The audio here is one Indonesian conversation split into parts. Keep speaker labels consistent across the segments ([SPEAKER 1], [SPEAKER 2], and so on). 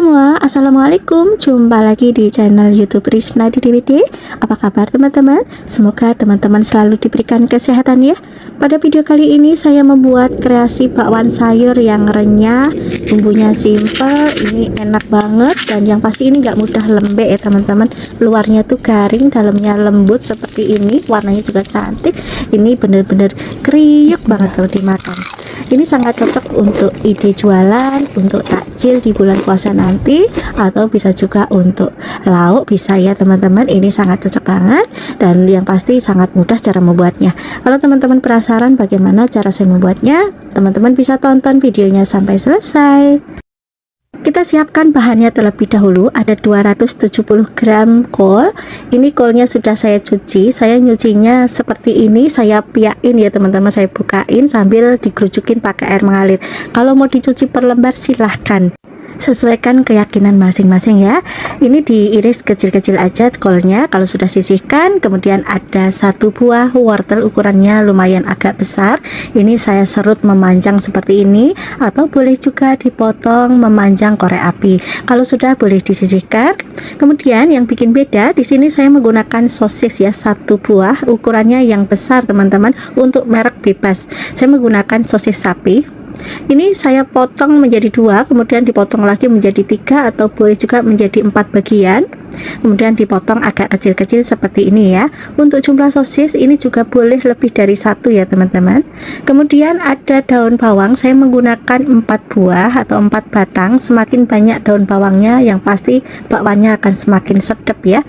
[SPEAKER 1] semua, assalamualaikum. Jumpa lagi di channel YouTube Risna di DVD. Apa kabar teman-teman? Semoga teman-teman selalu diberikan kesehatan ya. Pada video kali ini saya membuat kreasi bakwan sayur yang renyah, bumbunya simple, ini enak banget, dan yang pasti ini nggak mudah lembek ya teman-teman. Luarnya tuh garing, dalamnya lembut seperti ini, warnanya juga cantik. Ini bener-bener kriuk banget kalau dimakan. Ini sangat cocok untuk ide jualan, untuk takjil di bulan puasa nanti, atau bisa juga untuk lauk, bisa ya teman-teman. Ini sangat cocok banget, dan yang pasti sangat mudah cara membuatnya. Kalau teman-teman penasaran bagaimana cara saya membuatnya, teman-teman bisa tonton videonya sampai selesai. Kita siapkan bahannya terlebih dahulu. Ada 270 gram kol. Ini kolnya sudah saya cuci. Saya nyucinya seperti ini, saya piakin ya teman-teman. Saya bukain sambil dikerucukin pakai air mengalir. Kalau mau dicuci per lembar silahkan, sesuaikan keyakinan masing-masing ya. Ini diiris kecil-kecil aja kolnya. Kalau sudah sisihkan, kemudian ada satu buah wortel, ukurannya lumayan agak besar. Ini saya serut memanjang seperti ini, atau boleh juga dipotong memanjang korek api. Kalau sudah, boleh disisihkan. Kemudian yang bikin beda di sini, saya menggunakan sosis ya, satu buah, ukurannya yang besar teman-teman. Untuk merek bebas, saya menggunakan sosis sapi. Ini saya potong menjadi dua, kemudian dipotong lagi menjadi tiga, atau boleh juga menjadi 4 bagian, kemudian dipotong agak kecil-kecil seperti ini ya. Untuk jumlah sosis ini juga boleh lebih dari satu ya teman-teman. Kemudian ada daun bawang, saya menggunakan 4 buah atau 4 batang. Semakin banyak daun bawangnya, yang pasti bakwannya akan semakin sedap ya.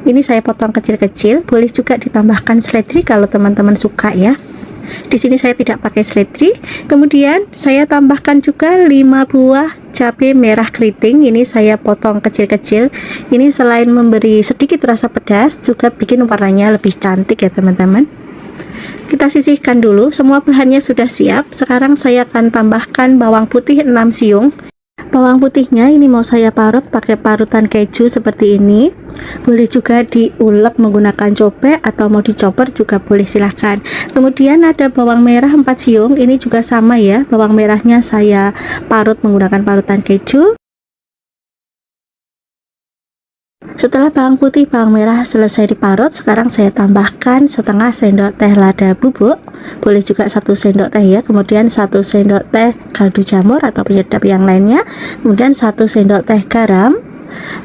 [SPEAKER 1] Ini saya potong kecil-kecil. Boleh juga ditambahkan seledri kalau teman-teman suka ya. Di sini saya tidak pakai seledri. Kemudian saya tambahkan juga 5 buah cabai merah keriting. Ini saya potong kecil-kecil. Ini selain memberi sedikit rasa pedas, juga bikin warnanya lebih cantik ya teman-teman. Kita sisihkan dulu. Semua bahannya sudah siap. Sekarang saya akan tambahkan bawang putih 6 siung. Bawang putihnya ini mau saya parut pakai parutan keju seperti ini. Boleh juga diulek menggunakan cobek, atau mau dicopper juga boleh, silahkan. Kemudian ada bawang merah 4 siung. Ini juga sama ya, bawang merahnya saya parut menggunakan parutan keju. Setelah bawang putih, bawang merah selesai diparut, sekarang saya tambahkan setengah sendok teh lada bubuk, boleh juga 1 sendok teh ya. Kemudian 1 sendok teh kaldu jamur atau penyedap yang lainnya. Kemudian 1 sendok teh garam.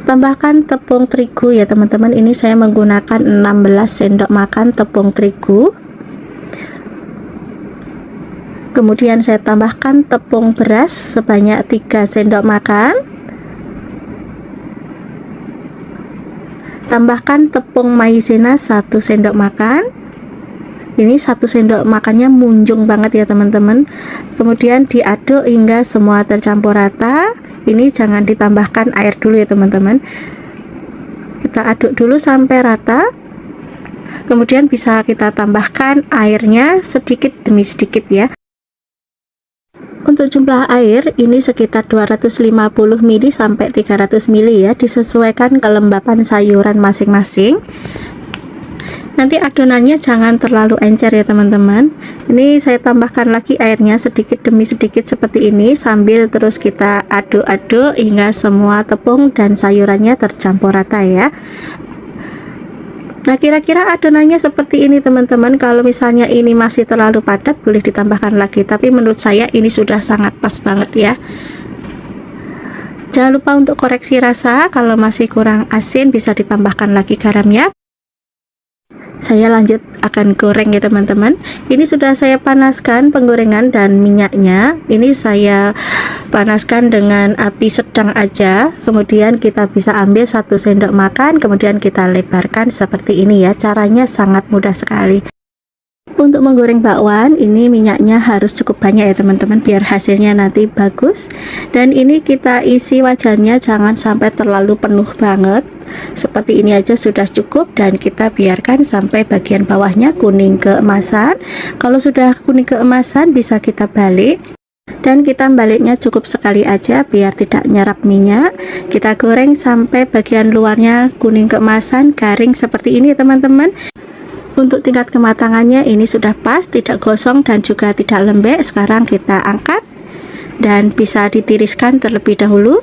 [SPEAKER 1] Tambahkan tepung terigu ya teman-teman. Ini saya menggunakan 16 sendok makan tepung terigu. Kemudian saya tambahkan tepung beras sebanyak 3 sendok makan. Tambahkan tepung maizena 1 sendok makan. Ini 1 sendok makannya munjung banget ya teman-teman. Kemudian diaduk hingga semua tercampur rata. Ini jangan ditambahkan air dulu ya teman-teman. Kita aduk dulu sampai rata. Kemudian bisa kita tambahkan airnya sedikit demi sedikit ya. Untuk jumlah air ini sekitar 250 ml sampai 300 ml ya, disesuaikan kelembapan sayuran masing-masing. Nanti adonannya jangan terlalu encer ya teman-teman. Ini saya tambahkan lagi airnya sedikit demi sedikit seperti ini, sambil terus kita aduk-aduk hingga semua tepung dan sayurannya tercampur rata ya. Nah, kira-kira adonannya seperti ini teman-teman. Kalau misalnya ini masih terlalu padat, boleh ditambahkan lagi, tapi menurut saya ini sudah sangat pas banget ya. Jangan lupa untuk koreksi rasa, kalau masih kurang asin bisa ditambahkan lagi garamnya. Saya lanjut akan goreng ya teman-teman. Ini sudah saya panaskan penggorengan dan minyaknya. Ini saya panaskan dengan api sedang aja. Kemudian kita bisa ambil 1 sendok makan, kemudian kita lebarkan seperti ini ya. Caranya sangat mudah sekali. Untuk menggoreng bakwan ini minyaknya harus cukup banyak ya teman-teman, biar hasilnya nanti bagus. Dan ini kita isi wajannya jangan sampai terlalu penuh banget. Seperti ini aja sudah cukup, dan kita biarkan sampai bagian bawahnya kuning keemasan. Kalau sudah kuning keemasan bisa kita balik, dan kita baliknya cukup sekali aja biar tidak nyerap minyak. Kita goreng sampai bagian luarnya kuning keemasan, garing seperti ini teman-teman. Untuk tingkat kematangannya ini sudah pas, tidak gosong dan juga tidak lembek. Sekarang kita angkat dan bisa ditiriskan terlebih dahulu.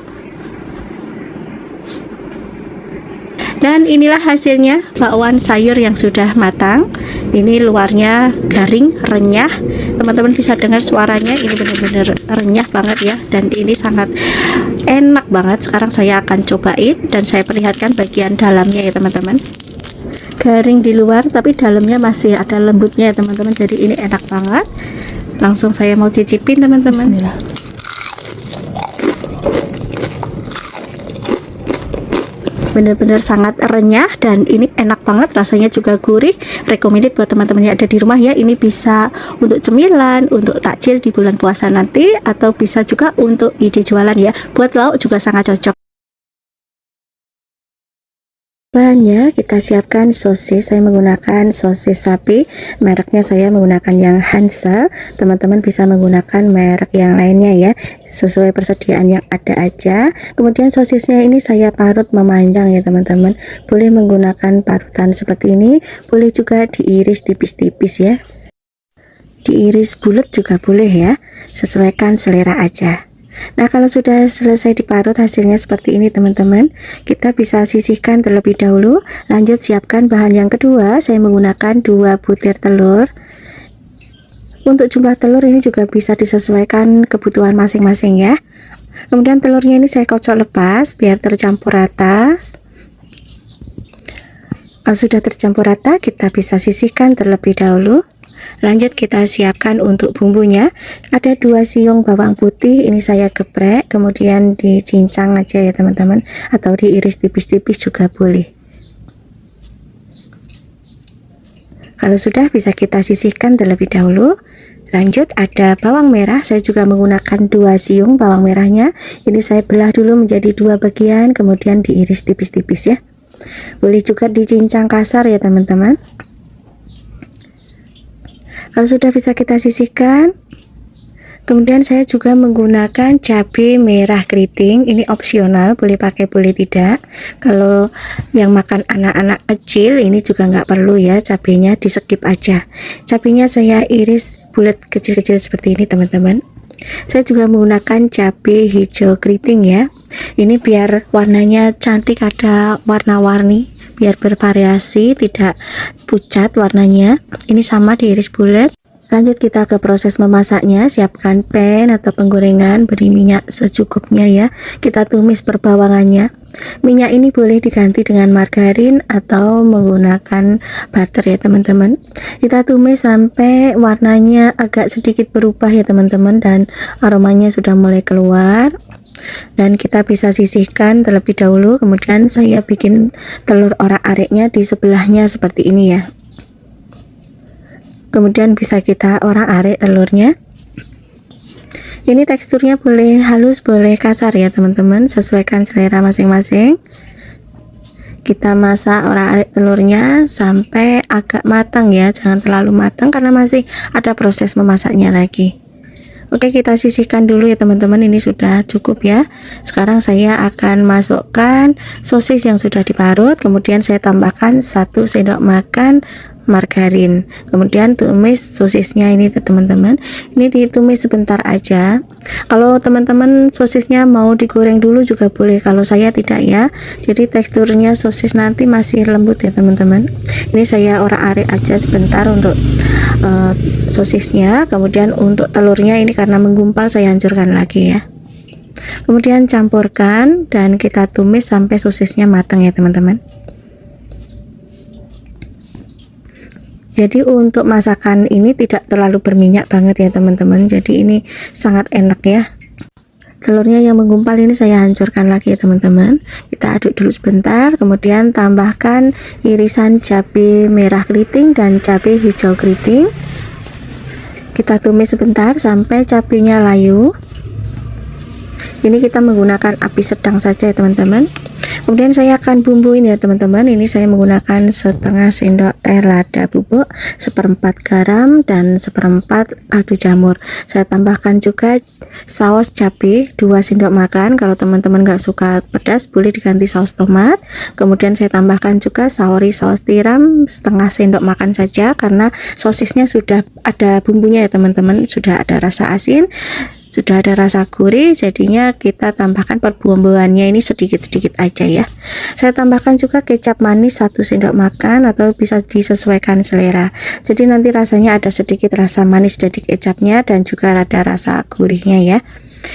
[SPEAKER 1] Dan inilah hasilnya bakwan sayur yang sudah matang. Ini luarnya garing, renyah. Teman-teman bisa dengar suaranya, ini benar-benar renyah banget ya. Dan ini sangat enak banget. Sekarang saya akan cobain dan saya perlihatkan bagian dalamnya ya teman-teman. Garing di luar tapi dalamnya masih ada lembutnya ya teman-teman. Jadi ini enak banget. Langsung saya mau cicipin teman-teman.
[SPEAKER 2] Bismillah.
[SPEAKER 1] Benar-benar sangat renyah dan ini enak banget, rasanya juga gurih. Recommended buat teman-teman yang ada di rumah ya. Ini bisa untuk cemilan, untuk takjil di bulan puasa nanti, atau bisa juga untuk ide jualan ya. Buat lauk juga sangat cocok. Bahannya kita siapkan sosis. Saya menggunakan sosis sapi, mereknya saya menggunakan yang Hansa. Teman-teman bisa menggunakan merek yang lainnya ya, sesuai persediaan yang ada aja. Kemudian sosisnya ini saya parut memanjang ya teman-teman. Boleh menggunakan parutan seperti ini, boleh juga diiris tipis-tipis ya, diiris bulat juga boleh ya, sesuaikan selera aja. Nah, kalau sudah selesai diparut hasilnya seperti ini teman-teman, kita bisa sisihkan terlebih dahulu. Lanjut siapkan bahan yang kedua. Saya menggunakan 2 butir telur. Untuk jumlah telur ini juga bisa disesuaikan kebutuhan masing-masing ya. Kemudian telurnya ini saya kocok lepas biar tercampur rata. Kalau sudah tercampur rata, kita bisa sisihkan terlebih dahulu. Lanjut kita siapkan untuk bumbunya. Ada 2 siung bawang putih, ini saya geprek, kemudian dicincang aja ya teman-teman, atau diiris tipis-tipis juga boleh. Kalau sudah bisa kita sisihkan terlebih dahulu. Lanjut ada bawang merah, saya juga menggunakan 2 siung bawang merahnya. Ini saya belah dulu menjadi 2 bagian, kemudian diiris tipis-tipis ya. Boleh juga dicincang kasar ya teman-teman. Kalau sudah bisa kita sisihkan. Kemudian saya juga menggunakan cabai merah keriting. Ini opsional, boleh pakai boleh tidak. Kalau yang makan anak-anak kecil ini juga nggak perlu ya, cabainya di skip aja. Cabainya saya iris bulat kecil-kecil seperti ini teman-teman. Saya juga menggunakan cabai hijau keriting ya. Ini biar warnanya cantik, ada warna-warni, biar bervariasi, tidak pucat warnanya. Ini sama diiris bulat. Lanjut kita ke proses memasaknya. Siapkan pan atau penggorengan, beri minyak secukupnya ya. Kita tumis perbawangannya. Minyak ini boleh diganti dengan margarin atau menggunakan butter ya teman-teman. Kita tumis sampai warnanya agak sedikit berubah ya teman-teman, dan aromanya sudah mulai keluar. Dan kita bisa sisihkan terlebih dahulu. Kemudian saya bikin telur orak-ariknya di sebelahnya seperti ini ya. Kemudian bisa kita orak-arik telurnya. Ini teksturnya boleh halus boleh kasar ya teman-teman, sesuaikan selera masing-masing. Kita masak orak-arik telurnya sampai agak matang ya, jangan terlalu matang karena masih ada proses memasaknya lagi. Oke, kita sisihkan dulu ya teman-teman, ini sudah cukup ya. Sekarang saya akan masukkan sosis yang sudah diparut, kemudian saya tambahkan 1 sendok makan margarin. Kemudian tumis sosisnya ini teman-teman. Ini ditumis sebentar aja. Kalau teman-teman sosisnya mau digoreng dulu juga boleh, kalau saya tidak ya. Jadi teksturnya sosis nanti masih lembut ya teman-teman. Ini saya orak-arik aja sebentar untuk sosisnya. Kemudian untuk telurnya ini karena menggumpal saya hancurkan lagi ya. Kemudian campurkan dan kita tumis sampai sosisnya matang ya teman-teman. Jadi untuk masakan ini tidak terlalu berminyak banget ya teman-teman. Jadi ini sangat enak ya. Telurnya yang menggumpal ini saya hancurkan lagi ya teman-teman. Kita aduk dulu sebentar, kemudian tambahkan irisan cabai merah keriting dan cabai hijau keriting. Kita tumis sebentar sampai cabainya layu. Ini kita menggunakan api sedang saja ya teman-teman. Kemudian saya akan bumbuin ya teman-teman. Ini saya menggunakan setengah sendok teh lada bubuk, 1/4 garam dan 1/4 kaldu jamur. Saya tambahkan juga saus cabai 2 sendok makan. Kalau teman-teman nggak suka pedas boleh diganti saus tomat. Kemudian saya tambahkan juga saus tiram setengah sendok makan saja, karena sosisnya sudah ada bumbunya ya teman-teman, sudah ada rasa asin. sudah ada rasa gurih, jadinya kita tambahkan perbumbuannya ini sedikit-sedikit aja ya. Saya tambahkan juga kecap manis 1 sendok makan atau bisa disesuaikan selera. Jadi nanti rasanya ada sedikit rasa manis dari kecapnya dan juga ada rasa gurihnya ya.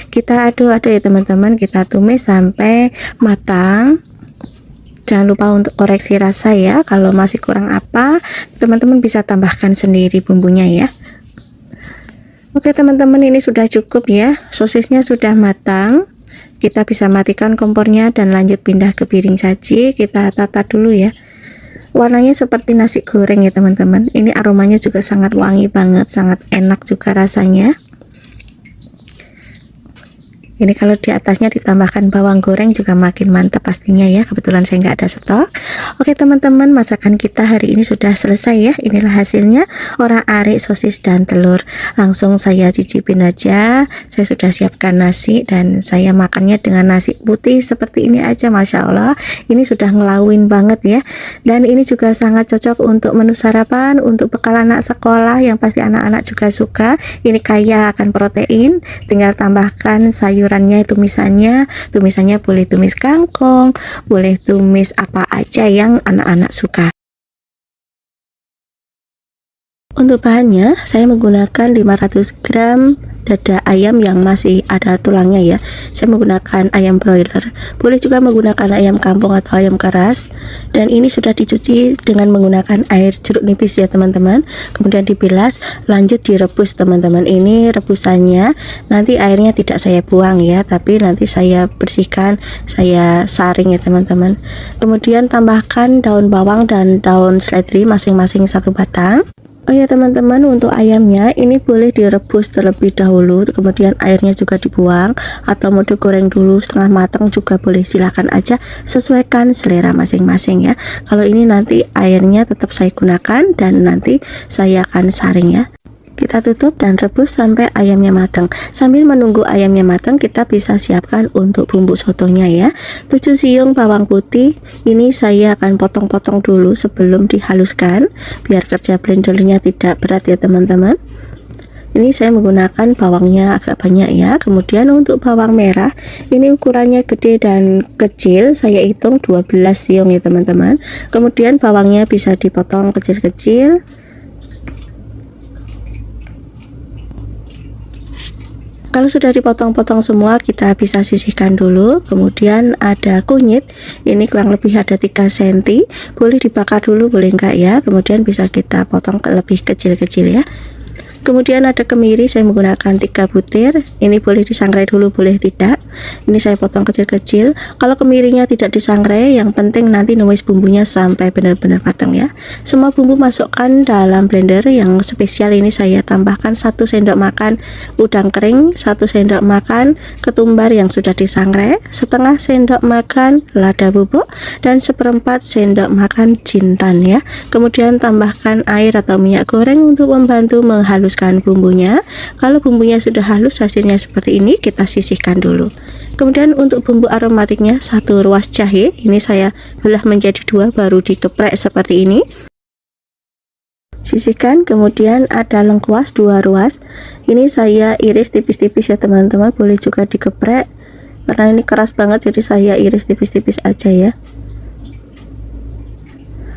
[SPEAKER 1] Kita aduk-aduk ya teman-teman, kita tumis sampai matang. Jangan lupa untuk koreksi rasa ya, kalau masih kurang apa teman-teman bisa tambahkan sendiri bumbunya ya. Oke teman-teman, ini sudah cukup ya, sosisnya sudah matang. Kita bisa matikan kompornya dan lanjut pindah ke piring saji. Kita tata dulu ya. Warnanya seperti nasi goreng ya teman-teman. Ini aromanya juga sangat wangi banget, sangat enak juga rasanya. Ini kalau di atasnya ditambahkan bawang goreng juga makin mantap pastinya ya. Kebetulan saya nggak ada stok. Oke teman-teman, masakan kita hari ini sudah selesai ya. Inilah hasilnya, orak-arik sosis dan telur. Langsung saya cicipin aja. Saya sudah siapkan nasi dan saya makannya dengan nasi putih seperti ini aja. Masya Allah, ini sudah ngelawin banget ya. Dan ini juga sangat cocok untuk menu sarapan, untuk bekal anak sekolah yang pasti anak-anak juga suka. Ini kaya akan protein. Tinggal tambahkan sayurannya, tumisannya boleh tumis kangkung, boleh tumis apa aja yang anak-anak suka. Untuk bahannya saya menggunakan 500 gram dada ayam yang masih ada tulangnya ya. Saya menggunakan ayam broiler, boleh juga menggunakan ayam kampung atau ayam keras. Dan ini sudah dicuci dengan menggunakan air jeruk nipis ya teman-teman, kemudian dibilas, lanjut direbus teman-teman. Ini rebusannya nanti airnya tidak saya buang ya, tapi nanti saya bersihkan, saya saring ya teman-teman. Kemudian tambahkan daun bawang dan daun seledri masing-masing 1 batang. Oh ya teman-teman, untuk ayamnya ini boleh direbus terlebih dahulu, kemudian airnya juga dibuang, atau mau digoreng dulu setengah matang juga boleh, silahkan aja, sesuaikan selera masing-masing ya. Kalau ini nanti airnya tetap saya gunakan dan nanti saya akan saring ya. Kita tutup dan rebus sampai ayamnya matang. Sambil menunggu ayamnya matang, kita bisa siapkan untuk bumbu sotonya ya. 7 siung bawang putih. Ini saya akan potong-potong dulu sebelum dihaluskan, biar kerja blendernya tidak berat ya teman-teman. Ini saya menggunakan bawangnya agak banyak ya. Kemudian untuk bawang merah, ini ukurannya gede dan kecil, saya hitung 12 siung ya teman-teman. Kemudian bawangnya bisa dipotong kecil-kecil. Kalau sudah dipotong-potong semua, kita bisa sisihkan dulu. Kemudian ada kunyit, ini kurang lebih ada 3 cm, boleh dibakar dulu boleh enggak ya. Kemudian bisa kita potong ke lebih kecil-kecil ya. Kemudian ada kemiri, saya menggunakan 3 butir. Ini boleh disangrai dulu boleh tidak. Ini saya potong kecil-kecil. Kalau kemirinya tidak disangrai, yang penting nanti numis bumbunya sampai benar-benar matang ya. Semua bumbu masukkan dalam blender. Yang spesial ini saya tambahkan 1 sendok makan udang kering, 1 sendok makan ketumbar yang sudah disangrai, setengah sendok makan lada bubuk, dan 1/4 sendok makan jintan ya. Kemudian tambahkan air atau minyak goreng untuk membantu menghaluskan bumbunya. Kalau bumbunya sudah halus, hasilnya seperti ini, kita sisihkan dulu. Kemudian untuk bumbu aromatiknya, 1 ruas jahe, ini saya belah menjadi 2 baru dikeprek seperti ini, sisihkan. Kemudian ada lengkuas 2 ruas, ini saya iris tipis-tipis ya teman-teman, boleh juga dikeprek karena ini keras banget, jadi saya iris tipis-tipis aja ya.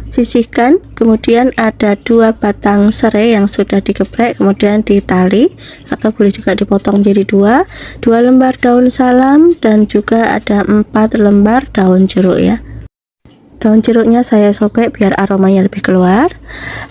[SPEAKER 1] Sisihkan. Kemudian ada 2 batang serai yang sudah digeprek, kemudian ditali atau boleh juga dipotong jadi 2 lembar daun salam, dan juga ada 4 lembar daun jeruk ya. Daun jeruknya saya sobek biar aromanya lebih keluar.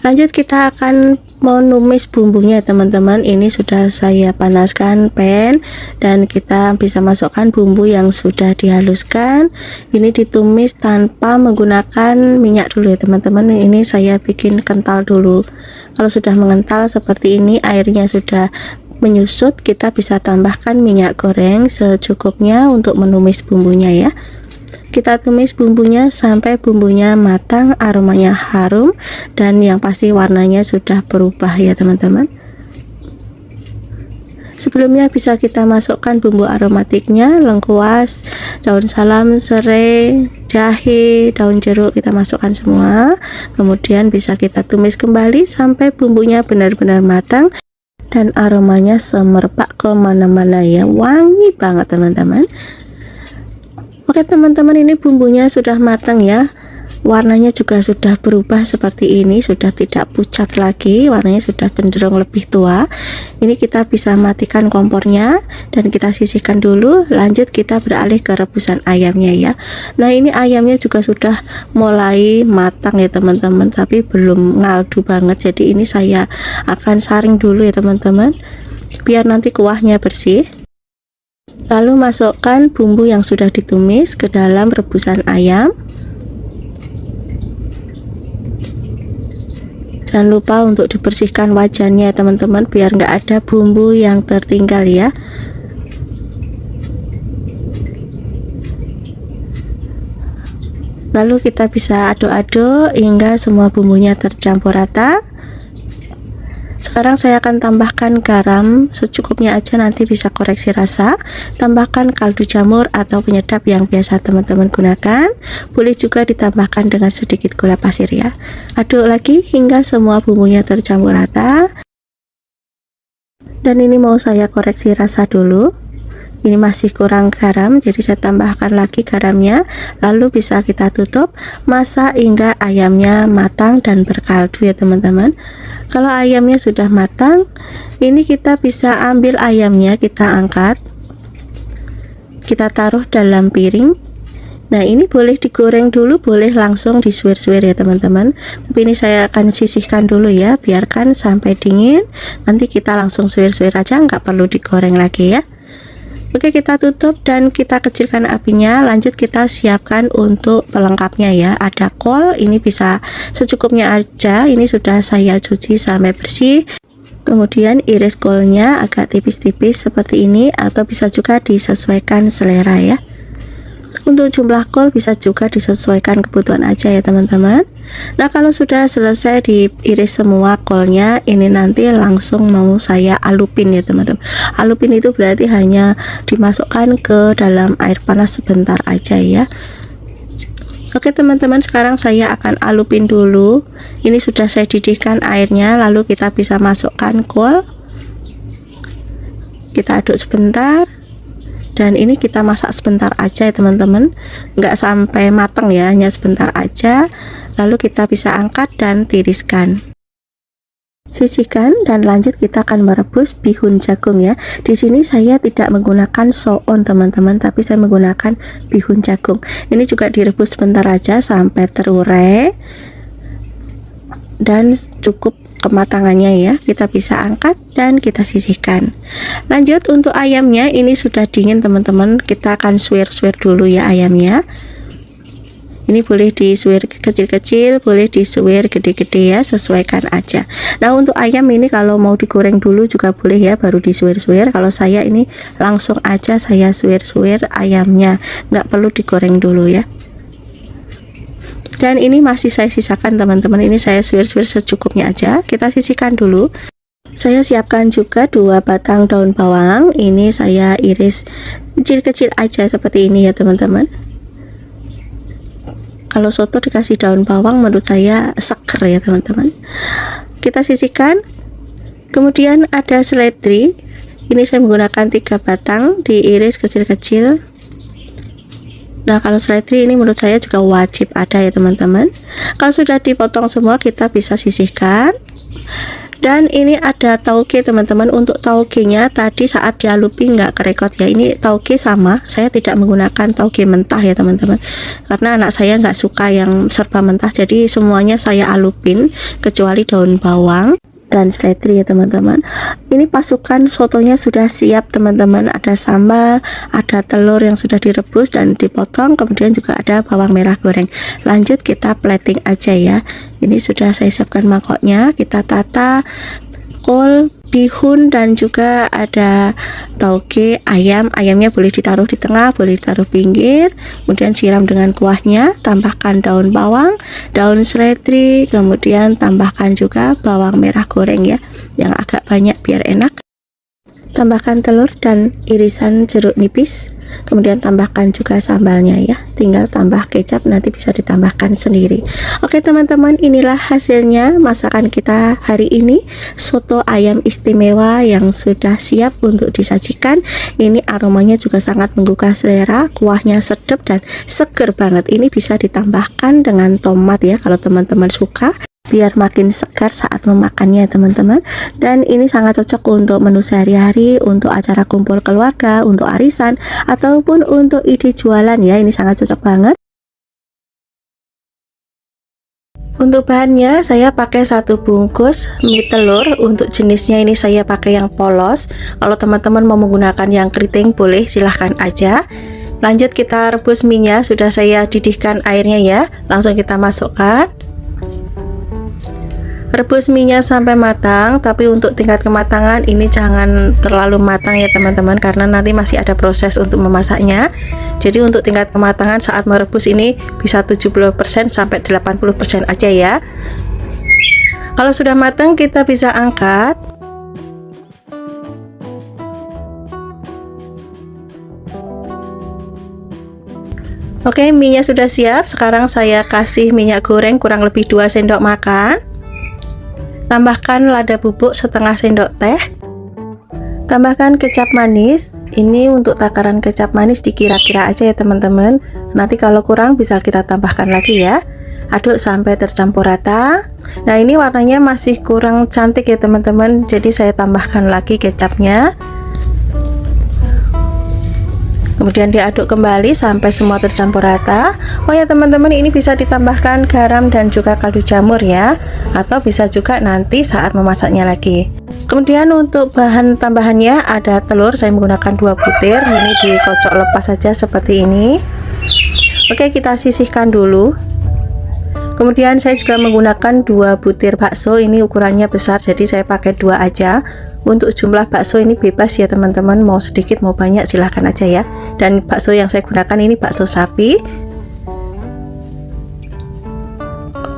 [SPEAKER 1] Lanjut kita akan menumis bumbunya teman-teman. Ini sudah saya panaskan pan dan kita bisa masukkan bumbu yang sudah dihaluskan. Ini ditumis tanpa menggunakan minyak dulu ya teman-teman. Ini saya bikin kental dulu. Kalau sudah mengental seperti ini, airnya sudah menyusut, kita bisa tambahkan minyak goreng secukupnya untuk menumis bumbunya ya. Kita tumis bumbunya sampai bumbunya matang, aromanya harum, dan yang pasti warnanya sudah berubah ya teman-teman. Sebelumnya bisa kita masukkan bumbu aromatiknya, lengkuas, daun salam, serai, jahe, daun jeruk, kita masukkan semua. Kemudian bisa kita tumis kembali sampai bumbunya benar-benar matang. dan aromanya semerbak kemana-mana ya, wangi banget teman-teman. Oke teman-teman, ini bumbunya sudah matang ya, warnanya juga sudah berubah seperti ini, sudah tidak pucat lagi, warnanya sudah cenderung lebih tua. Ini kita bisa matikan kompornya dan kita sisihkan dulu. Lanjut kita beralih ke rebusan ayamnya ya. Nah ini ayamnya juga sudah mulai matang ya teman-teman, tapi belum ngaldu banget, jadi ini saya akan saring dulu ya teman-teman, biar nanti kuahnya bersih. Lalu masukkan bumbu yang sudah ditumis ke dalam rebusan ayam. Jangan lupa untuk dibersihkan wajannya teman-teman, biar nggak ada bumbu yang tertinggal ya. Lalu kita bisa aduk-aduk hingga semua bumbunya tercampur rata. Sekarang saya akan tambahkan garam secukupnya aja, nanti bisa koreksi rasa. Tambahkan kaldu jamur atau penyedap yang biasa teman-teman gunakan. Boleh juga ditambahkan dengan sedikit gula pasir ya. Aduk lagi hingga semua bumbunya tercampur rata. Dan ini mau saya koreksi rasa dulu. Ini masih kurang garam, jadi saya tambahkan lagi garamnya. Lalu bisa kita tutup, masak hingga ayamnya matang dan berkaldu ya teman-teman. Kalau ayamnya sudah matang, ini kita bisa ambil ayamnya, kita angkat, kita taruh dalam piring. Nah ini boleh digoreng dulu, boleh langsung disuir-suir ya teman-teman, tapi ini saya akan sisihkan dulu ya, biarkan sampai dingin, nanti kita langsung suir-suir aja, nggak perlu digoreng lagi ya. Oke, kita tutup dan kita kecilkan apinya. Lanjut kita siapkan untuk pelengkapnya ya. Ada kol, ini bisa secukupnya aja, ini sudah saya cuci sampai bersih. Kemudian iris kolnya agak tipis-tipis seperti ini, atau bisa juga disesuaikan selera ya. Untuk jumlah kol bisa juga disesuaikan kebutuhan aja ya teman-teman. Nah kalau sudah selesai diiris semua kolnya, ini nanti langsung mau saya alupin ya teman-teman. Alupin itu berarti hanya dimasukkan ke dalam air panas sebentar aja ya. Oke teman-teman, sekarang saya akan alupin dulu. Ini sudah saya didihkan airnya, lalu kita bisa masukkan kol, kita aduk sebentar. Dan ini kita masak sebentar aja ya teman-teman, nggak sampai matang ya, hanya sebentar aja. Lalu kita bisa angkat dan tiriskan, sisihkan, dan lanjut kita akan merebus bihun jagung ya. Di sini saya tidak menggunakan soon teman-teman, tapi saya menggunakan bihun jagung. Ini juga direbus sebentar aja sampai terurai dan cukup kematangannya ya. Kita bisa angkat dan kita sisihkan. Lanjut untuk ayamnya, ini sudah dingin teman-teman, kita akan suir-suir dulu ya ayamnya. Ini boleh disuir kecil-kecil, boleh disuir gede-gede ya, sesuaikan aja. Nah untuk ayam ini kalau mau digoreng dulu juga boleh ya, baru disuir-suir. Kalau saya ini langsung aja saya suir-suir ayamnya, nggak perlu digoreng dulu ya. Dan ini masih saya sisakan teman-teman, ini saya suir-suir secukupnya aja. Kita sisihkan dulu. Saya siapkan juga 2 batang daun bawang, ini saya iris kecil-kecil aja seperti ini ya teman-teman. Kalau soto dikasih daun bawang menurut saya seger ya teman-teman. Kita sisihkan. Kemudian ada seledri, ini saya menggunakan 3 batang, diiris kecil-kecil. Nah kalau seledri ini menurut saya juga wajib ada ya teman-teman. Kalau sudah dipotong semua, kita bisa sisihkan. Dan ini ada tauge teman-teman. Untuk taugenya tadi saat dialupi nggak kerekot ya. Ini tauge sama, saya tidak menggunakan tauge mentah ya teman-teman, karena anak saya nggak suka yang serba mentah, jadi semuanya saya alupin kecuali daun bawang dan seledri ya teman-teman. Ini pasukan sotonya sudah siap teman-teman, ada sambal, ada telur yang sudah direbus dan dipotong, kemudian juga ada bawang merah goreng. Lanjut kita plating aja ya. Ini sudah saya siapkan mangkoknya, kita tata kol, bihun, dan juga ada tauge ayam. Ayamnya boleh ditaruh di tengah, boleh ditaruh pinggir, kemudian siram dengan kuahnya, tambahkan daun bawang, daun seledri, kemudian tambahkan juga bawang merah goreng ya, yang agak banyak biar enak. Tambahkan telur dan irisan jeruk nipis. Kemudian tambahkan juga sambalnya ya, tinggal tambah kecap, nanti bisa ditambahkan sendiri. Oke teman-teman, inilah hasilnya masakan kita hari ini, soto ayam istimewa yang sudah siap untuk disajikan. Ini aromanya juga sangat menggugah selera, kuahnya sedap dan seger banget. Ini bisa ditambahkan dengan tomat ya kalau teman-teman suka, biar makin segar saat memakannya teman-teman. Dan ini sangat cocok untuk menu sehari-hari, untuk acara kumpul keluarga, untuk arisan, ataupun untuk ide jualan ya. Ini sangat cocok banget. Untuk bahannya saya pakai 1 bungkus mie telur. Untuk jenisnya ini saya pakai yang polos. Kalau teman-teman mau menggunakan yang keriting boleh, silahkan aja. Lanjut kita rebus minyak, sudah saya didihkan airnya ya, langsung kita masukkan. Rebus minyak sampai matang, tapi untuk tingkat kematangan ini jangan terlalu matang ya teman-teman, karena nanti masih ada proses untuk memasaknya. Jadi untuk tingkat kematangan saat merebus ini bisa 70% sampai 80% aja ya. Kalau sudah matang kita bisa angkat. Oke, minyak sudah siap. Sekarang saya kasih minyak goreng kurang lebih 2 sendok makan. Tambahkan lada bubuk setengah sendok teh. Tambahkan kecap manis. Ini untuk takaran kecap manis dikira-kira aja ya teman-teman. Nanti kalau kurang bisa kita tambahkan lagi ya. Aduk sampai tercampur rata. Nah ini warnanya masih kurang cantik ya teman-teman, jadi saya tambahkan lagi kecapnya. Kemudian diaduk kembali sampai semua tercampur rata. Oh ya teman-teman, ini bisa ditambahkan garam dan juga kaldu jamur ya, atau bisa juga nanti saat memasaknya lagi. Kemudian untuk bahan tambahannya ada telur, saya menggunakan 2 butir. Ini dikocok lepas saja seperti ini. Oke, kita sisihkan dulu. Kemudian saya juga menggunakan 2 butir bakso, ini ukurannya besar jadi saya pakai 2 aja. Untuk jumlah bakso ini bebas ya teman-teman, mau sedikit mau banyak silahkan aja ya. Dan bakso yang saya gunakan ini bakso sapi.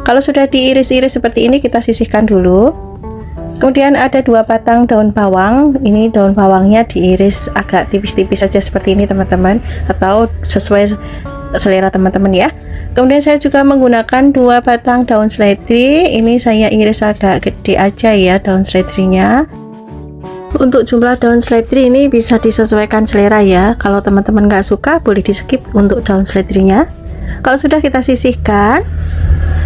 [SPEAKER 1] Kalau sudah diiris-iris seperti ini kita sisihkan dulu. Kemudian ada 2 batang daun bawang. Ini daun bawangnya diiris agak tipis-tipis saja seperti ini teman-teman, atau sesuai selera teman-teman ya. Kemudian saya juga menggunakan 2 batang daun seledri. Ini saya iris agak gede aja ya daun seledrinya. Untuk jumlah daun seledri ini bisa disesuaikan selera ya. Kalau teman-teman nggak suka boleh di skip untuk daun seledrinya. Kalau sudah kita sisihkan.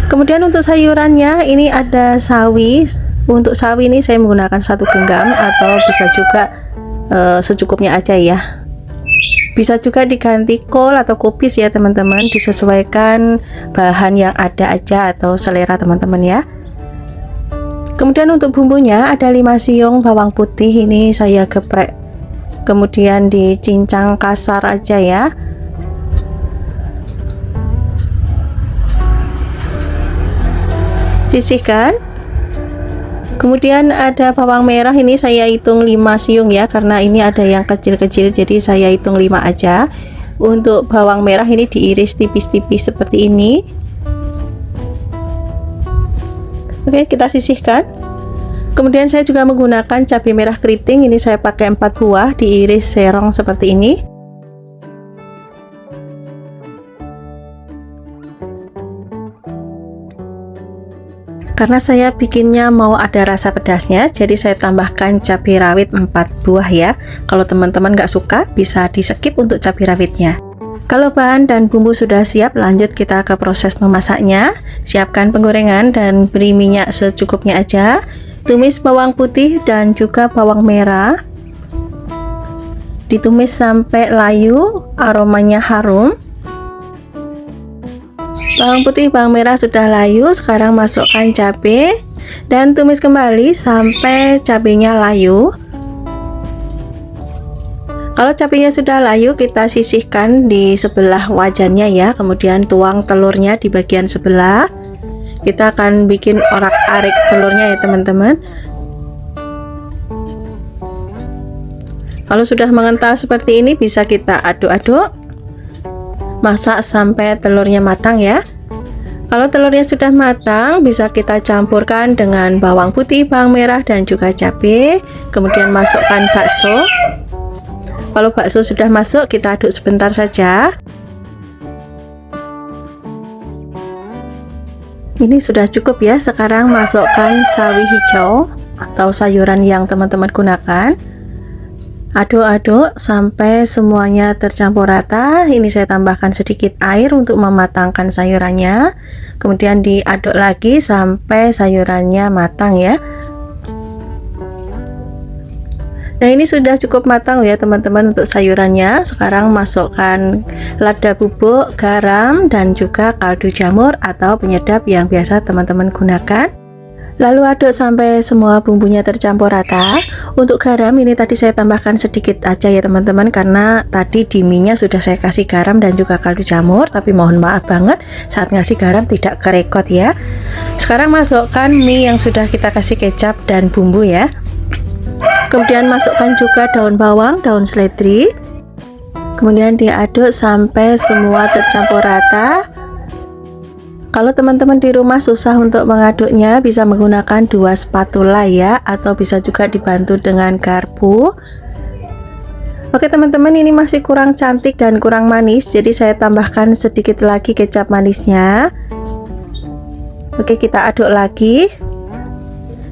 [SPEAKER 1] Kemudian untuk sayurannya ini ada sawi. Untuk sawi ini saya menggunakan 1 genggam, atau bisa juga secukupnya aja ya. Bisa juga diganti kol atau kubis ya teman-teman, disesuaikan bahan yang ada aja atau selera teman-teman ya. Kemudian untuk bumbunya ada 5 siung bawang putih, ini saya geprek kemudian dicincang kasar aja ya. Sisihkan. Kemudian ada bawang merah, ini saya hitung 5 siung ya, karena ini ada yang kecil-kecil jadi saya hitung 5 aja. Untuk bawang merah ini diiris tipis-tipis seperti ini. Oke, kita sisihkan. Kemudian saya juga menggunakan cabai merah keriting, ini saya pakai 4 buah diiris serong seperti ini. Karena saya bikinnya mau ada rasa pedasnya, jadi saya tambahkan cabai rawit 4 buah ya. Kalau teman-teman nggak suka bisa di skip untuk cabai rawitnya. Kalau bahan dan bumbu sudah siap, lanjut kita ke proses memasaknya. Siapkan penggorengan dan beri minyak secukupnya aja. Tumis bawang putih dan juga bawang merah. Ditumis sampai layu, aromanya harum. Bawang putih, bawang merah sudah layu, sekarang masukkan cabai dan tumis kembali sampai cabenya layu. Kalau cabenya sudah layu, kita sisihkan di sebelah wajannya ya. Kemudian tuang telurnya di bagian sebelah. Kita akan bikin orak-arik telurnya ya teman-teman. Kalau sudah mengental seperti ini bisa kita aduk-aduk. Masak sampai telurnya matang ya. Kalau telurnya sudah matang, bisa kita campurkan dengan bawang putih, bawang merah dan juga cabai. Kemudian masukkan bakso. Kalau bakso sudah masuk, kita aduk sebentar saja. Ini sudah cukup ya. Sekarang masukkan sawi hijau atau sayuran yang teman-teman gunakan. Aduk-aduk sampai semuanya tercampur rata. Ini saya tambahkan sedikit air untuk mematangkan sayurannya. Kemudian diaduk lagi sampai sayurannya matang ya. Nah, ini sudah cukup matang ya teman-teman untuk sayurannya. Sekarang masukkan lada bubuk, garam, dan juga kaldu jamur atau penyedap yang biasa teman-teman gunakan. Lalu aduk sampai semua bumbunya tercampur rata. Untuk garam ini tadi saya tambahkan sedikit aja ya teman-teman, karena tadi di mie-nya sudah saya kasih garam dan juga kaldu jamur, tapi mohon maaf banget saat ngasih garam tidak kerekot ya. Sekarang masukkan mie yang sudah kita kasih kecap dan bumbu ya. Kemudian masukkan juga daun bawang, daun seledri. Kemudian diaduk sampai semua tercampur rata. Kalau teman-teman di rumah susah untuk mengaduknya, bisa menggunakan 2 spatula ya, atau bisa juga dibantu dengan garpu. Oke teman-teman, ini masih kurang cantik dan kurang manis, jadi saya tambahkan sedikit lagi kecap manisnya. Oke, kita aduk lagi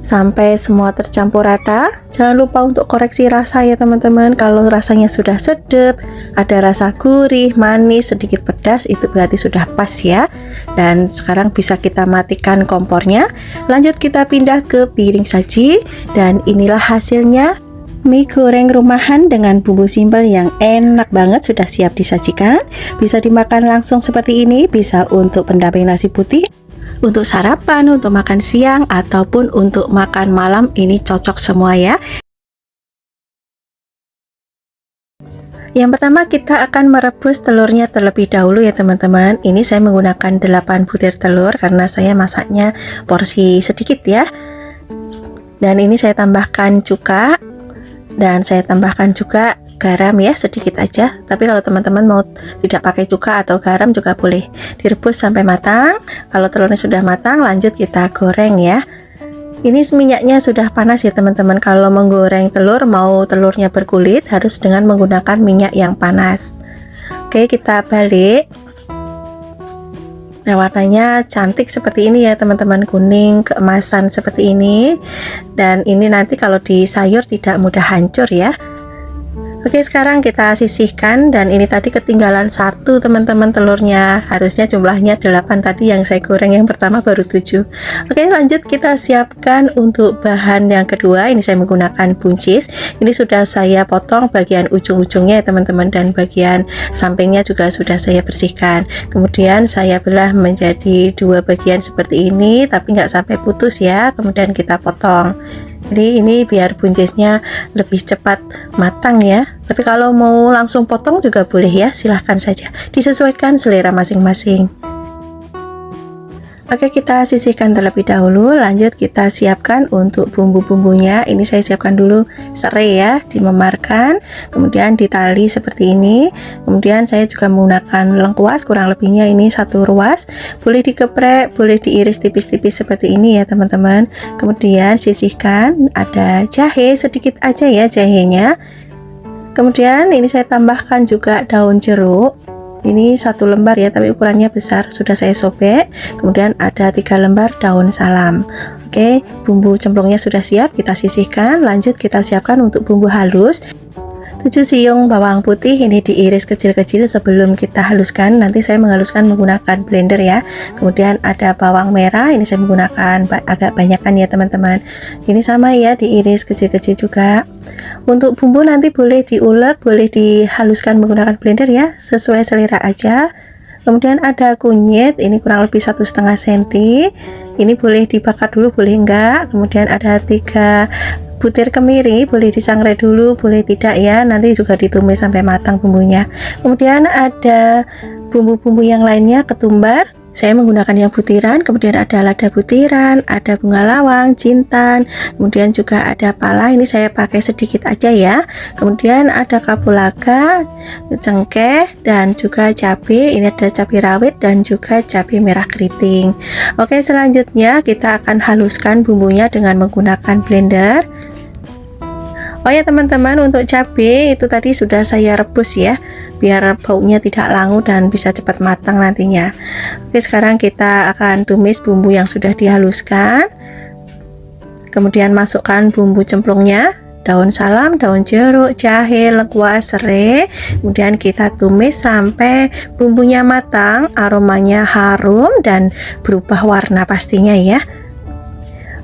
[SPEAKER 1] sampai semua tercampur rata. Jangan lupa untuk koreksi rasa ya teman-teman. Kalau rasanya sudah sedap, ada rasa gurih, manis, sedikit pedas, itu berarti sudah pas ya. Dan sekarang bisa kita matikan kompornya. Lanjut kita pindah ke piring saji. Dan inilah hasilnya, mie goreng rumahan dengan bumbu simpel yang enak banget sudah siap disajikan. Bisa dimakan langsung seperti ini, bisa untuk pendamping nasi putih, untuk sarapan, untuk makan siang, ataupun untuk makan malam. Ini cocok semua ya. Yang pertama kita akan merebus telurnya terlebih dahulu ya teman-teman. Ini saya menggunakan 8 butir telur karena saya masaknya porsi sedikit ya. Dan ini saya tambahkan cuka, dan saya tambahkan juga garam ya, sedikit aja. Tapi kalau teman-teman mau tidak pakai cuka atau garam juga boleh. Direbus sampai matang. Kalau telurnya sudah matang, lanjut kita goreng ya. Ini minyaknya sudah panas ya teman-teman. Kalau menggoreng telur, mau telurnya berkulit, harus dengan menggunakan minyak yang panas. Oke, kita balik. Nah, warnanya cantik seperti ini ya teman-teman, kuning keemasan seperti ini. Dan ini nanti kalau di sayur tidak mudah hancur ya. Oke, sekarang kita sisihkan, dan ini tadi ketinggalan 1 teman-teman telurnya. Harusnya jumlahnya 8, tadi yang saya goreng yang pertama baru 7. Oke, lanjut kita siapkan untuk bahan yang kedua. Ini saya menggunakan buncis. Ini sudah saya potong bagian ujung-ujungnya ya teman-teman, dan bagian sampingnya juga sudah saya bersihkan. Kemudian saya belah menjadi 2 bagian seperti ini, tapi nggak sampai putus ya. Kemudian kita potong. Jadi ini biar buncisnya lebih cepat matang ya. Tapi kalau mau langsung potong juga boleh ya, silahkan saja, disesuaikan selera masing-masing. Oke, kita sisihkan terlebih dahulu. Lanjut kita siapkan untuk bumbu-bumbunya. Ini saya siapkan dulu serai ya, dimemarkan, kemudian ditali seperti ini. Kemudian saya juga menggunakan lengkuas, kurang lebihnya ini 1 ruas. Boleh dikeprek, boleh diiris tipis-tipis seperti ini ya teman-teman. Kemudian sisihkan, ada jahe sedikit aja ya jahenya. Kemudian ini saya tambahkan juga daun jeruk. Ini 1 lembar ya, tapi ukurannya besar, sudah saya sobek. Kemudian ada 3 lembar daun salam. Oke, bumbu cemplungnya sudah siap, kita sisihkan. Lanjut kita siapkan untuk bumbu halus. 7 siung bawang putih, ini diiris kecil-kecil sebelum kita haluskan. Nanti saya menghaluskan menggunakan blender ya. Kemudian ada bawang merah, ini saya menggunakan agak banyakan ya teman-teman. Ini sama ya, diiris kecil-kecil juga. Untuk bumbu nanti boleh diulek, boleh dihaluskan menggunakan blender ya, sesuai selera aja. Kemudian ada kunyit, ini kurang lebih 1,5 cm. Ini boleh dibakar dulu, boleh enggak. Kemudian ada 3 butir kemiri, boleh disangrai dulu, boleh tidak ya, nanti juga ditumis sampai matang bumbunya. Kemudian ada bumbu-bumbu yang lainnya, ketumbar, saya menggunakan yang butiran. Kemudian ada lada butiran, ada bunga lawang, jintan, kemudian juga ada pala, ini saya pakai sedikit aja ya. Kemudian ada kapulaga, cengkeh, dan juga cabai. Ini ada cabai rawit dan juga cabai merah keriting. Oke, selanjutnya kita akan haluskan bumbunya dengan menggunakan blender. Oh ya teman-teman, untuk cabai itu tadi sudah saya rebus ya, biar baunya tidak langu dan bisa cepat matang nantinya. Oke, sekarang kita akan tumis bumbu yang sudah dihaluskan. Kemudian masukkan bumbu cemplungnya, daun salam, daun jeruk, jahe, lengkuas, serai. Kemudian kita tumis sampai bumbunya matang, aromanya harum dan berubah warna pastinya ya.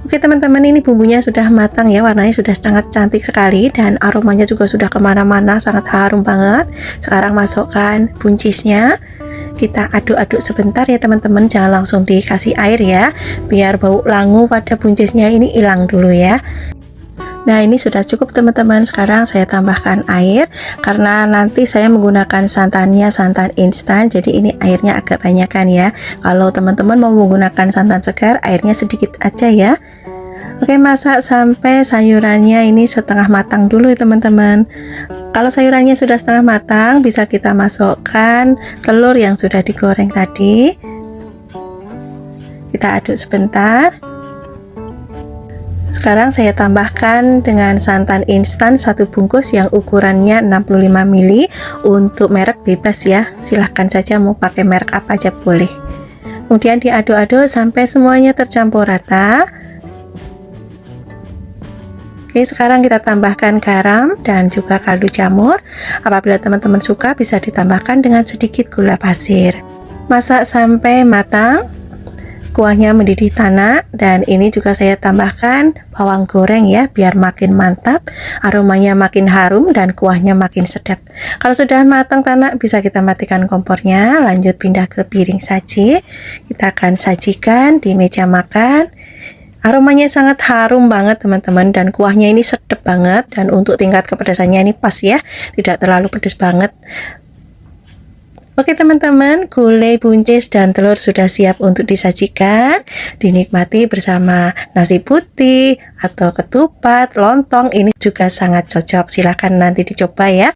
[SPEAKER 1] Oke teman-teman, ini bumbunya sudah matang ya, warnanya sudah sangat cantik sekali dan aromanya juga sudah kemana-mana, sangat harum banget. Sekarang masukkan buncisnya, kita aduk-aduk sebentar ya teman-teman, jangan langsung dikasih air ya, biar bau langu pada buncisnya ini hilang dulu ya. Nah ini sudah cukup teman-teman. Sekarang saya tambahkan air karena nanti saya menggunakan santannya santan instan, jadi ini airnya agak banyakan ya. Kalau teman-teman mau menggunakan santan segar, airnya sedikit aja ya. Oke, masak sampai sayurannya ini setengah matang dulu ya teman-teman. Kalau sayurannya sudah setengah matang, bisa kita masukkan telur yang sudah digoreng tadi. Kita aduk sebentar. Sekarang saya tambahkan dengan santan instan 1 bungkus yang ukurannya 65 ml, untuk merek bebas ya, silahkan saja mau pakai merek apa aja boleh. Kemudian diaduk-aduk sampai semuanya tercampur rata. Oke, sekarang kita tambahkan garam dan juga kaldu jamur. Apabila teman-teman suka, bisa ditambahkan dengan sedikit gula pasir. Masak sampai matang, kuahnya mendidih tanak, dan ini juga saya tambahkan bawang goreng ya, biar makin mantap, aromanya makin harum dan kuahnya makin sedap. Kalau sudah matang tanak, bisa kita matikan kompornya, lanjut pindah ke piring saji. Kita akan sajikan di meja makan. Aromanya sangat harum banget teman-teman, dan kuahnya ini sedap banget, dan untuk tingkat kepedasannya ini pas ya, tidak terlalu pedas banget. Oke teman-teman, gulai, buncis, dan telur sudah siap untuk disajikan, dinikmati bersama nasi putih atau ketupat, lontong, ini juga sangat cocok. Silahkan nanti dicoba ya.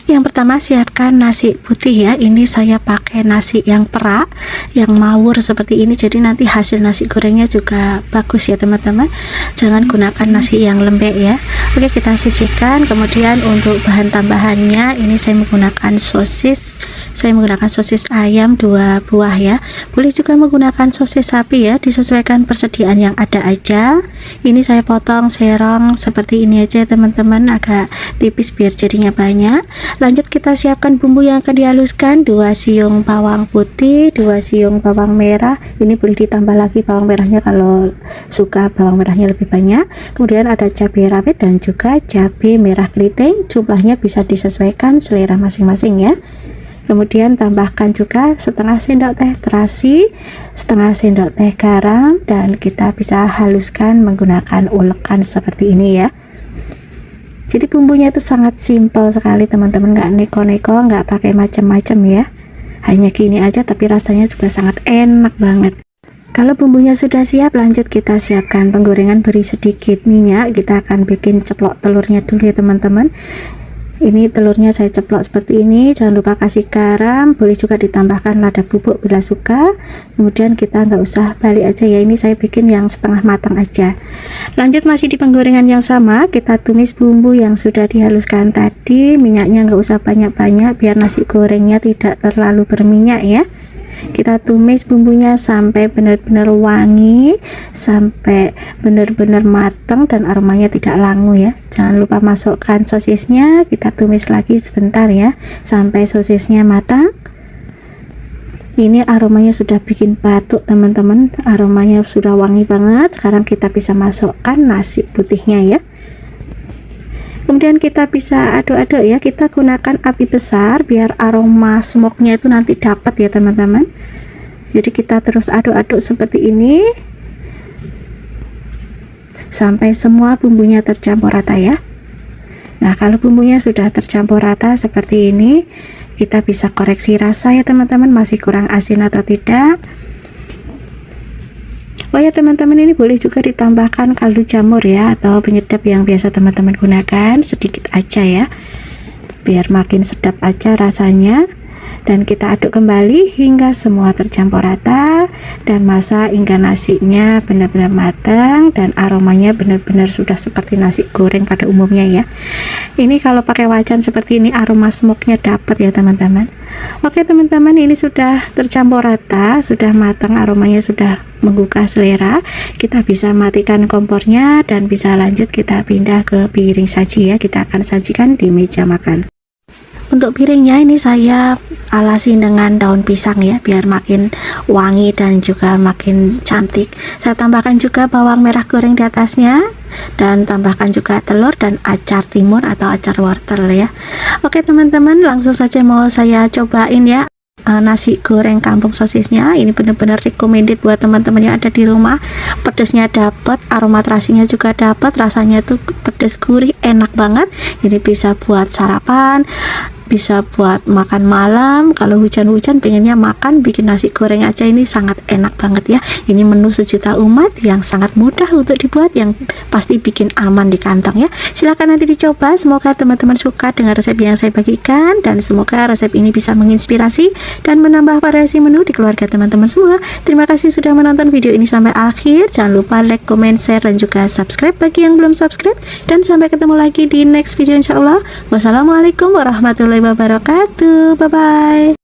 [SPEAKER 1] Yang pertama, siapkan nasi putih ya. Ini saya pakai nasi yang perak, yang mawur seperti ini, jadi nanti hasil nasi gorengnya juga bagus ya teman-teman. Jangan gunakan nasi yang lembek ya. Oke, kita sisihkan. Kemudian untuk bahan tambahannya, ini saya menggunakan sosis. Saya menggunakan sosis ayam 2 buah ya. Boleh juga menggunakan sosis sapi ya, disesuaikan persediaan yang ada aja. Ini saya potong serong seperti ini aja teman-teman, agak tipis biar jadinya banyak. Lanjut kita siapkan bumbu yang akan dihaluskan, 2 siung bawang putih, 2 siung bawang merah. Ini boleh ditambah lagi bawang merahnya kalau suka bawang merahnya lebih banyak. Kemudian ada cabai rawit dan juga cabai merah keriting, jumlahnya bisa disesuaikan selera masing-masing ya. Kemudian tambahkan juga setengah sendok teh terasi, setengah sendok teh garam, dan kita bisa haluskan menggunakan ulekan seperti ini ya. Jadi bumbunya itu sangat simpel sekali teman-teman, nggak neko-neko, nggak pakai macam-macam ya. Hanya gini aja tapi rasanya juga sangat enak banget. Kalau bumbunya sudah siap, lanjut kita siapkan penggorengan, beri sedikit minyak. Kita akan bikin ceplok telurnya dulu ya teman-teman. Ini telurnya saya ceplok seperti ini, jangan lupa kasih garam, boleh juga ditambahkan lada bubuk bila suka. Kemudian kita nggak usah balik aja ya, ini saya bikin yang setengah matang aja. Lanjut masih di penggorengan yang sama, kita tumis bumbu yang sudah dihaluskan tadi. Minyaknya nggak usah banyak-banyak biar nasi gorengnya tidak terlalu berminyak ya. Kita tumis bumbunya sampai benar-benar wangi, sampai benar-benar matang dan aromanya tidak langu ya. Jangan lupa masukkan sosisnya, kita tumis lagi sebentar ya sampai sosisnya matang. Ini aromanya sudah bikin batuk teman-teman, aromanya sudah wangi banget. Sekarang kita bisa masukkan nasi putihnya ya. Kemudian kita bisa aduk-aduk ya, kita gunakan api besar biar aroma smoke-nya itu nanti dapat ya teman-teman. Jadi kita terus aduk-aduk seperti ini sampai semua bumbunya tercampur rata ya. Nah, kalau bumbunya sudah tercampur rata seperti ini, kita bisa koreksi rasa ya teman-teman, masih kurang asin atau tidak. Oh ya teman-teman, ini boleh juga ditambahkan kaldu jamur ya, atau penyedap yang biasa teman-teman gunakan, sedikit aja ya, biar makin sedap aja rasanya. dan kita aduk kembali hingga semua tercampur rata, dan masak hingga nasinya benar-benar matang dan aromanya benar-benar sudah seperti nasi goreng pada umumnya ya. Ini kalau pakai wajan seperti ini aroma smoke-nya dapat ya teman-teman. Oke teman-teman, ini sudah tercampur rata, sudah matang, aromanya sudah menggugah selera. Kita bisa matikan kompornya dan bisa lanjut kita pindah ke piring saji ya. Kita akan sajikan di meja makan. Untuk piringnya ini saya alasi dengan daun pisang ya, biar makin wangi dan juga makin cantik. Saya tambahkan juga bawang merah goreng di atasnya, dan tambahkan juga telur dan acar timur atau acar wortel ya. Oke teman-teman, langsung saja mau saya cobain ya nasi goreng kampung sosisnya. Ini benar-benar recommended buat teman-teman yang ada di rumah. Pedesnya dapat, aroma terasinya juga dapat, rasanya tuh pedes gurih, enak banget. Ini bisa buat sarapan, bisa buat makan malam. Kalau hujan-hujan pengennya makan, bikin nasi goreng aja ini sangat enak banget ya. Ini menu sejuta umat yang sangat mudah untuk dibuat, yang pasti bikin aman di kantong ya. Silahkan nanti dicoba, semoga teman-teman suka dengan resep yang saya bagikan, dan semoga resep ini bisa menginspirasi dan menambah variasi menu di keluarga teman-teman semua. Terima kasih sudah menonton video ini sampai akhir. Jangan lupa like, comment, share, dan juga subscribe bagi yang belum subscribe, dan sampai ketemu lagi di next video insyaallah. Wassalamualaikum warahmatullahi wabarakatuh. Bye bye.